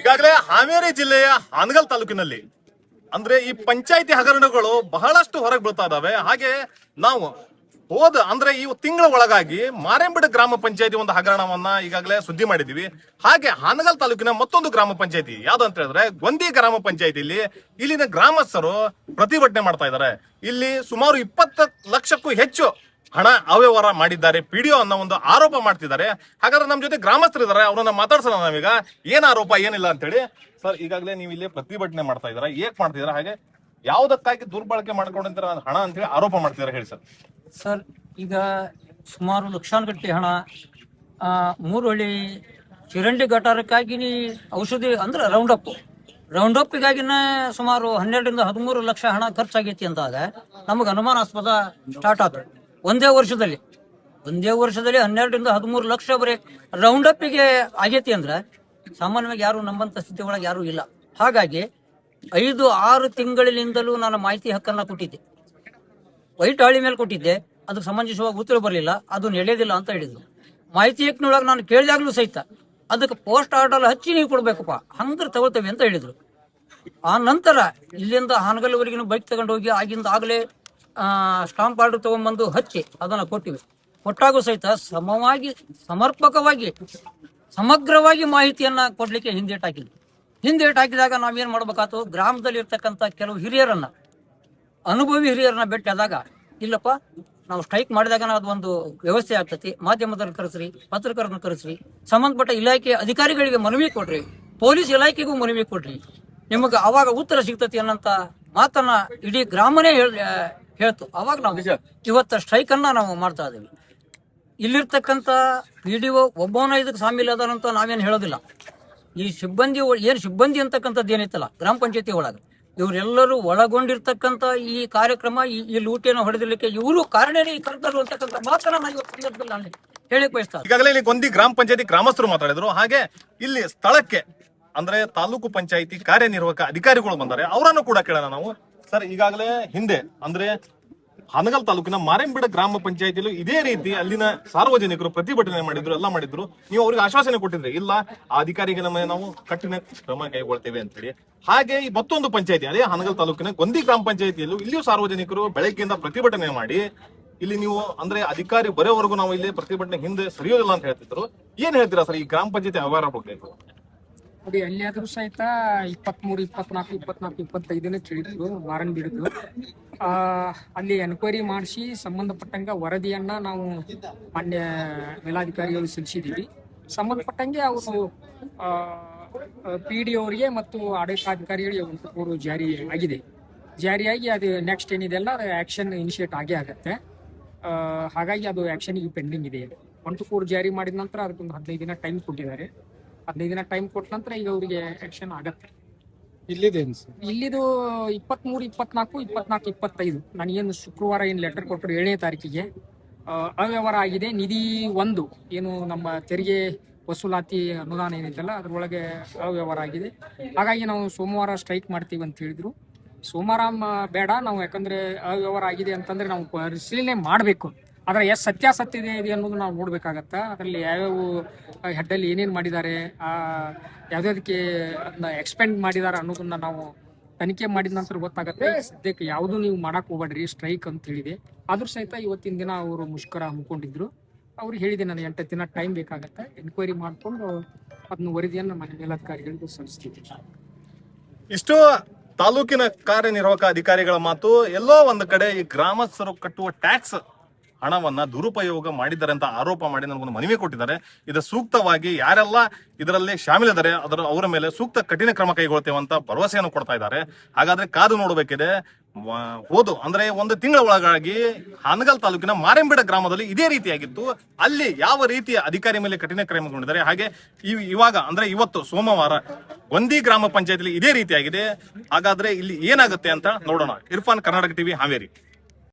ಈಗಾಗಲೇ ಹಾವೇರಿ ಜಿಲ್ಲೆಯ ಹಾನಗಲ್ ತಾಲೂಕಿನಲ್ಲಿ ಅಂದ್ರೆ ಈ ಪಂಚಾಯಿತಿ ಹಗರಣಗಳು ಬಹಳಷ್ಟು ಹೊರಗೆ ಬೀಳ್ತಾ ಇದಾವೆ. ಹಾಗೆ ನಾವು ಅಂದ್ರೆ ಈ ತಿಂಗಳ ಒಳಗಾಗಿ ಮಾರೆಂಬಿಡ ಗ್ರಾಮ ಪಂಚಾಯತಿ ಒಂದು ಹಗರಣವನ್ನ ಈಗಾಗಲೇ ಸುದ್ದಿ ಮಾಡಿದೀವಿ. ಹಾಗೆ ಹಾನಗಲ್ ತಾಲೂಕಿನ ಮತ್ತೊಂದು ಗ್ರಾಮ ಪಂಚಾಯತಿ ಯಾವ್ದು ಅಂತ ಹೇಳಿದ್ರೆ ಗೊಂದಿ ಗ್ರಾಮ ಪಂಚಾಯತಿಯಲ್ಲಿ ಇಲ್ಲಿನ ಗ್ರಾಮಸ್ಥರು ಪ್ರತಿಭಟನೆ ಮಾಡ್ತಾ ಇದ್ದಾರೆ. ಇಲ್ಲಿ ಸುಮಾರು 20 ಲಕ್ಷಕ್ಕೂ ಹೆಚ್ಚು ಹಣ ಅವ್ಯವಹಾರ ಮಾಡಿದ್ದಾರೆ ಪಿಡಿಒ ಅನ್ನೋ ಒಂದು ಆರೋಪ ಮಾಡ್ತಿದ್ದಾರೆ. ಹಾಗಾದ್ರೆ ನಮ್ಮ ಜೊತೆ ಗ್ರಾಮಸ್ಥರು ಇದಾರೆ, ಅವ್ರನ್ನ ಮಾತಾಡ್ಸೋಣ ನಾವೀಗ. ಏನ್ ಆರೋಪ ಏನಿಲ್ಲ ಅಂತೇಳಿ. ಸರ್, ಈಗಾಗಲೇ ನೀವು ಇಲ್ಲಿ ಪ್ರತಿಭಟನೆ ಮಾಡ್ತಾ ಇದಾರೆ, ಏಕ್ ಮಾಡ್ತಿದಾರೆ, ಹಾಗೆ ಯಾವ್ದಕ್ಕಾಗಿ ದುರ್ಬಳಕೆ ಮಾಡ್ಕೊಂಡಿರ ಹಣ ಅಂತೇಳಿ ಆರೋಪ ಮಾಡ್ತಿದಾರೆ, ಹೇಳಿ ಸರ್. ಸರ್, ಈಗ ಸುಮಾರು ಲಕ್ಷಾನುಗಟ್ಟಲೆ ಹಣ ಮೂರೊಳ್ಳಿ ಚಿರಂಡಿ ಗಟಾರಕ್ಕಾಗಿ ಔಷಧಿ ಅಂದ್ರೆ ರೌಂಡ್ ಅಪ್ಪಿಗಾಗಿನ ಸುಮಾರು 12 ರಿಂದ 13 ಲಕ್ಷ ಹಣ ಖರ್ಚಾಗೈತಿ ಅಂತಾಗ ನಮಗೆ ಅನುಮಾನಾಸ್ಪದ ಸ್ಟಾರ್ಟ್ ಆಯ್ತು. ಒಂದೇ ವರ್ಷದಲ್ಲಿ 12 ರಿಂದ 13 ಲಕ್ಷ ಬರೀ ರೌಂಡ್ ಅಪ್ಪಿಗೆ ಆಗೈತಿ ಅಂದ್ರೆ ಸಾಮಾನ್ಯವಾಗಿ ಯಾರು ನಂಬಂತ ಸ್ಥಿತಿ ಒಳಗೆ ಯಾರು ಇಲ್ಲ. ಹಾಗಾಗಿ 5-6 ತಿಂಗಳಿನಿಂದಲೂ ನಾನು ಮಾಹಿತಿ ಹಕ್ಕನ್ನ ಕೊಟ್ಟಿದ್ದೆ, ವೈಟ್ ಹಾಳಿ ಮೇಲೆ ಕೊಟ್ಟಿದ್ದೆ. ಅದಕ್ಕೆ ಸಂಬಂಧಿಸುವಾಗ ಉತ್ತರ ಬರಲಿಲ್ಲ, ಅದು ನಡೆಯೋದಿಲ್ಲ ಅಂತ ಹೇಳಿದ್ರು. ಮಾಹಿತಿ ಹಕ್ಕಿನೊಳಗೆ ನಾನು ಕೇಳಿದಾಗ್ಲೂ ಸಹಿತ ಅದಕ್ಕೆ ಪೋಸ್ಟ್ ಆರ್ಡರ್ ಹಚ್ಚಿ ನೀವು ಕೊಡ್ಬೇಕಪ್ಪ, ಹಂಗ್ರೆ ತಗೊಳ್ತೇವೆ ಅಂತ ಹೇಳಿದ್ರು. ಆ ನಂತರ ಇಲ್ಲಿಂದ ಹಾನಗಲ್ವರೆಗಿನ ಬೈಕ್ ತಗೊಂಡು ಹೋಗಿ ಆಗಲೇ ಸ್ಟಾಂಪ್ ಆರ್ಡರ್ ತಗೊಂಡ್ಬಂದು ಹಚ್ಚಿ ಅದನ್ನ ಕೊಟ್ಟಿವಿ. ಕೊಟ್ಟಾಗೂ ಸಹಿತ ಸಮರ್ಪಕವಾಗಿ ಸಮಗ್ರವಾಗಿ ಮಾಹಿತಿಯನ್ನ ಕೊಡ್ಲಿಕ್ಕೆ ಹಿಂದೇಟ್ ಹಾಕಿದಾಗ ನಾವೇನ್ ಮಾಡ್ಬೇಕಾಯ್ತು, ಗ್ರಾಮದಲ್ಲಿ ಇರ್ತಕ್ಕಂಥ ಕೆಲವು ಅನುಭವಿ ಹಿರಿಯರನ್ನ ಭೇಟಿ ಆದಾಗ, ಇಲ್ಲಪ್ಪ ನಾವು ಸ್ಟ್ರೈಕ್ ಮಾಡಿದಾಗ ಅದು ಒಂದು ವ್ಯವಸ್ಥೆ ಆಗ್ತತಿ, ಮಾಧ್ಯಮದವ್ರನ್ನ ಕರೆಸ್ರಿ, ಪತ್ರಕರ್ತರನ್ನ ಕರೆಸ್ರಿ, ಸಂಬಂಧಪಟ್ಟ ಇಲಾಖೆ ಅಧಿಕಾರಿಗಳಿಗೆ ಮನವಿ ಕೊಡ್ರಿ, ಪೊಲೀಸ್ ಇಲಾಖೆಗೂ ಮನವಿ ಕೊಡ್ರಿ, ನಿಮಗೆ ಅವಾಗ ಉತ್ತರ ಸಿಗ್ತತಿ ಅನ್ನಂತ ಮಾತನ್ನ ಇಡೀ ಗ್ರಾಮನೇ ಹೇಳ್ತು. ಅವಾಗ ನಾವು ಇವತ್ತ ಸ್ಟ್ರೈಕ್ ಅನ್ನ ನಾವು ಮಾಡ್ತಾ ಇದ್ದೀವಿ. ಇಲ್ಲಿರ್ತಕ್ಕಂಥ ಪಿಡಿಒ ಒಬ್ಬವನ ಇದಕ್ಕೆ ಸಾಮಿಲ್ ಅದಾರಂತ ನಾವೇನು ಹೇಳೋದಿಲ್ಲ. ಈ ಸಿಬ್ಬಂದಿ ಅಂತಕ್ಕಂಥದ್ದು ಏನೈತಲ್ಲ ಗ್ರಾಮ ಪಂಚಾಯತಿ ಒಳಗೆ, ಇವರೆಲ್ಲರೂ ಒಳಗೊಂಡಿರ್ತಕ್ಕಂಥ ಈ ಕಾರ್ಯಕ್ರಮ, ಈ ಲೂಟಿಯನ್ನು ಹೊಡೆದಿರ್ಲಿಕ್ಕೆ ಇವರು ಕಾರಣೀಕರ್ತರು ಅಂತಕ್ಕಂಥ ಮಾತನ್ನ ನಾನು ಸಂದರ್ಭದಲ್ಲಿ ನಾನು ಹೇಳಕ್ ಬಯಸ್ತಾ. ಈಗಾಗಲೇ ಇಲ್ಲಿ ಗೊಂದಿ ಗ್ರಾಮ ಪಂಚಾಯತಿ ಗ್ರಾಮಸ್ಥರು ಮಾತಾಡಿದ್ರು. ಹಾಗೆ ಇಲ್ಲಿ ಸ್ಥಳಕ್ಕೆ ಅಂದ್ರೆ ತಾಲೂಕು ಪಂಚಾಯತಿ ಕಾರ್ಯನಿರ್ವಾಹಕ ಅಧಿಕಾರಿಗಳು ಬಂದರೆ ಅವರನ್ನು ಕೂಡ ಕೇಳೋಣ ನಾವು. ಸರ್, ಈಗಾಗಲೇ ಹಿಂದೆ ಅಂದ್ರೆ ಹಾನಗಲ್ ತಾಲೂಕಿನ ಮಾರೆಂಬಿಡ ಗ್ರಾಮ ಪಂಚಾಯತಿಯಲ್ಲೂ ಇದೇ ರೀತಿ ಅಲ್ಲಿನ ಸಾರ್ವಜನಿಕರು ಪ್ರತಿಭಟನೆ ಮಾಡಿದ್ರು, ಎಲ್ಲ ಮಾಡಿದ್ರು. ನೀವು ಅವ್ರಿಗೆ ಆಶ್ವಾಸನೆ ಕೊಟ್ಟಿದ್ರೆ, ಇಲ್ಲ ಆ ಅಧಿಕಾರಿಗೆ ನಾವು ಕಠಿಣ ಕ್ರಮ ಕೈಗೊಳ್ತೇವೆ ಅಂತ ಹೇಳಿ. ಹಾಗೆ ಈ ಮತ್ತೊಂದು ಪಂಚಾಯತಿ ಅದೇ ಹಾನಗಲ್ ತಾಲೂಕಿನ ಗೊಂದಿ ಗ್ರಾಮ ಪಂಚಾಯತಿಯಲ್ಲೂ ಇಲ್ಲಿಯೂ ಸಾರ್ವಜನಿಕರು ಬೆಳಗ್ಗೆಯಿಂದ ಪ್ರತಿಭಟನೆ ಮಾಡಿ ಇಲ್ಲಿ ನೀವು ಅಂದ್ರೆ ಅಧಿಕಾರಿ ಬರೋವರೆಗೂ ನಾವು ಇಲ್ಲಿ ಪ್ರತಿಭಟನೆ ಹಿಂದೆ ಸರಿಯೋದಿಲ್ಲ ಅಂತ ಹೇಳ್ತಿದ್ರು. ಏನ್ ಹೇಳ್ತೀರಾ ಸರ್ ಈ ಗ್ರಾಮ ಪಂಚಾಯತಿ ವ್ಯವಹಾರ ಬಗ್ಗೆ? ನೋಡಿ, ಅಲ್ಲಿಯಾದ್ರೂ ಸಹಿತ 23, 24, 25 ತಿಳಿದ್ರು ಮಾರನ್ ಬಿಡುದು. ಅಲ್ಲಿ ಎನ್ಕ್ವೈರಿ ಮಾಡಿಸಿ ಸಂಬಂಧಪಟ್ಟಂಗ ವರದಿಯನ್ನ ನಾವು ಮಾನ್ಯ ಮೇಲಾಧಿಕಾರಿಗಳು ಸಲ್ಲಿಸಿದೀವಿ. ಸಂಬಂಧಪಟ್ಟಂಗೆ ಅವರು PDO ಅವರಿಗೆ ಮತ್ತು ಆಡಳಿತಾಧಿಕಾರಿಗಳಿಗೆ ಒಂದು ಜಾರಿಯಾಗಿ ಅದು ನೆಕ್ಸ್ಟ್ ಏನಿದೆಲ್ಲ ಅದು ಆಕ್ಷನ್ ಇನಿಷಿಯೇಟ್ ಆಗತ್ತೆ. ಹಾಗಾಗಿ ಅದು ಆಕ್ಷನ್ ಪೆಂಡಿಂಗ್ ಇದೆ. 1 to 4 ಜಾರಿ ಮಾಡಿದ ನಂತರ ಅದಕ್ಕೊಂದು 15 ದಿನ ಟೈಮ್ ಕೊಟ್ಟಿದ್ದಾರೆ. 15 ದಿನ ಟೈಮ್ ಕೊಟ್ಟ ನಂತರ ಈಗ ಅವರಿಗೆ ಆಕ್ಷನ್ ಆಗತ್ತೆ. ಇಲ್ಲಿದು 23, 24, 25 ನನಗೇನು ಶುಕ್ರವಾರ ಏನು ಲೆಟರ್ ಕೊಟ್ಟರು 7ನೇ ತಾರೀಕಿಗೆ ಅವ್ಯವಹಾರ ಆಗಿದೆ. ನಿಧಿ 1 ಏನು ನಮ್ಮ ತೆರಿಗೆ ವಸೂಲಾತಿ ಅನುದಾನ ಏನಿದೆಯಲ್ಲ ಅದ್ರೊಳಗೆ ಅವ್ಯವಹಾರ ಆಗಿದೆ. ಹಾಗಾಗಿ ನಾವು ಸೋಮವಾರ ಸ್ಟ್ರೈಕ್ ಮಾಡ್ತೀವಿ ಅಂತ ಹೇಳಿದ್ರು. ಸೋಮವಾರ ಬೇಡ ನಾವು, ಯಾಕಂದ್ರೆ ಅವ್ಯವಹಾರ ಆಗಿದೆ ಅಂತಂದ್ರೆ ನಾವು ಪರಿಶೀಲನೆ ಮಾಡಬೇಕು. ಆದ್ರೆ ಎಷ್ಟು ಸತ್ಯಾಸತ್ಯತೆ ಇದೆ ಅನ್ನೋದು ನಾವು ನೋಡ್ಬೇಕಾಗತ್ತ. ಅದರಲ್ಲಿ ಯಾವ್ಯಾವ ಹೆಡ್ಡಲ್ಲಿ ಏನೇನು ಮಾಡಿದ್ದಾರೆ, ಯಾವ್ಯಾವ್ದಕ್ಕೆ ಅದನ್ನ ಎಕ್ಸ್ಪೆಂಡ್ ಮಾಡಿದ್ದಾರೆ ಅನ್ನೋದನ್ನ ನಾವು ತನಿಖೆ ಮಾಡಿದ ನಂತರ ಗೊತ್ತಾಗತ್ತೆ. ಸದ್ಯಕ್ಕೆ ಯಾವುದು ನೀವು ಮಾಡಕ್ ಹೋಗ್ಬೇಡ್ರಿ ಸ್ಟ್ರೈಕ್ ಅಂತ ಹೇಳಿದೆ. ಆದ್ರೂ ಸಹಿತ ಇವತ್ತಿನ ದಿನ ಅವರು ಮುಷ್ಕರ ಹಮ್ಮಿಕೊಂಡಿದ್ರು. ಅವ್ರಿಗೆ ಹೇಳಿದೆ ನಾನು 8 ದಿನ ಟೈಮ್ ಬೇಕಾಗತ್ತೆ, ಎನ್ಕ್ವೈರಿ ಮಾಡ್ಕೊಂಡು ಅದನ್ನ ವರದಿಯನ್ನು ಮನೆ ಮೇಲಾಧಿಕಾರಿಗಳಿಗೂ ಸಲ್ಲಿಸ್ತೀವಿ. ಇಷ್ಟು ತಾಲೂಕಿನ ಕಾರ್ಯನಿರ್ವಾಹಕ ಅಧಿಕಾರಿಗಳ ಮಾತು. ಎಲ್ಲೋ ಒಂದು ಕಡೆ ಈ ಗ್ರಾಮಸ್ಥರು ಕಟ್ಟುವ ಟ್ಯಾಕ್ಸ್ ಹಣವನ್ನ ದುರುಪಯೋಗ ಮಾಡಿದ್ದಾರೆ ಅಂತ ಆರೋಪ ಮಾಡಿ ನನಗೊಂದು ಮನವಿ ಕೊಟ್ಟಿದ್ದಾರೆ. ಇದು ಸೂಕ್ತವಾಗಿ ಯಾರೆಲ್ಲ ಇದರಲ್ಲಿ ಶಾಮೀಲಿದ್ದಾರೆ ಅವರ ಮೇಲೆ ಸೂಕ್ತ ಕಠಿಣ ಕ್ರಮ ಕೈಗೊಳ್ತೇವೆ ಅಂತ ಭರವಸೆಯನ್ನು ಕೊಡ್ತಾ ಇದ್ದಾರೆ. ಹಾಗಾದ್ರೆ ಕಾದು ನೋಡಬೇಕಿದೆ. ಅಂದ್ರೆ 1 ತಿಂಗಳ ಒಳಗಾಗಿ ಹಾನಗಲ್ ತಾಲೂಕಿನ ಮಾರೆಂಬಿಡ ಗ್ರಾಮದಲ್ಲಿ ಇದೇ ರೀತಿಯಾಗಿತ್ತು. ಅಲ್ಲಿ ಯಾವ ರೀತಿಯ ಅಧಿಕಾರಿ ಮೇಲೆ ಕಠಿಣ ಕ್ರಮ ಕೈಗೊಂಡಿದ್ದಾರೆ, ಹಾಗೆ ಇವಾಗ ಅಂದ್ರೆ ಇವತ್ತು ಸೋಮವಾರ ಗೊಂದಿ ಗ್ರಾಮ ಪಂಚಾಯತಿಲಿ ಇದೇ ರೀತಿಯಾಗಿದೆ. ಹಾಗಾದ್ರೆ ಇಲ್ಲಿ ಏನಾಗುತ್ತೆ ಅಂತ ನೋಡೋಣ. ಇರ್ಫಾನ್, ಕರ್ನಾಟಕ ಟಿವಿ, ಹಾವೇರಿ.